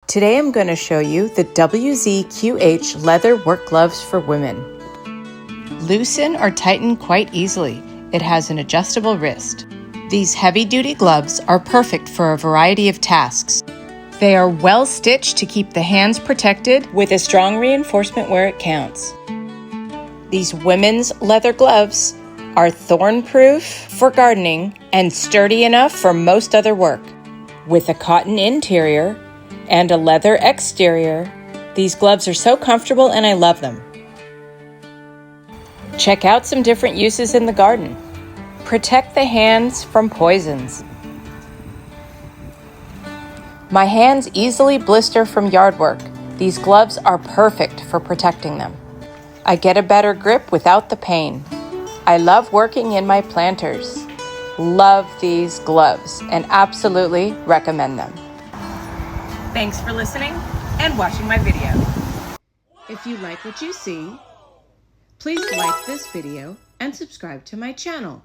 Today I'm going to show you the WZQH leather work gloves for women. Loosen or tighten quite easily. It has an adjustable wrist. These heavy-duty gloves are perfect for a variety of tasks. They are well stitched to keep the hands protected with a strong reinforcement where it counts. These women's leather gloves are thorn-proof for gardening and sturdy enough for most other work. With a cotton interior and a leather exterior, these gloves are so comfortable and I love them. Check out some different uses in the garden. Protect the hands from poisons. My hands easily blister from yard work. These gloves are perfect for protecting them. I get a better grip without the pain. I love working in my planters. Love these gloves and absolutely recommend them. Thanks for listening and watching my video. If you like what you see, please like this video and subscribe to my channel.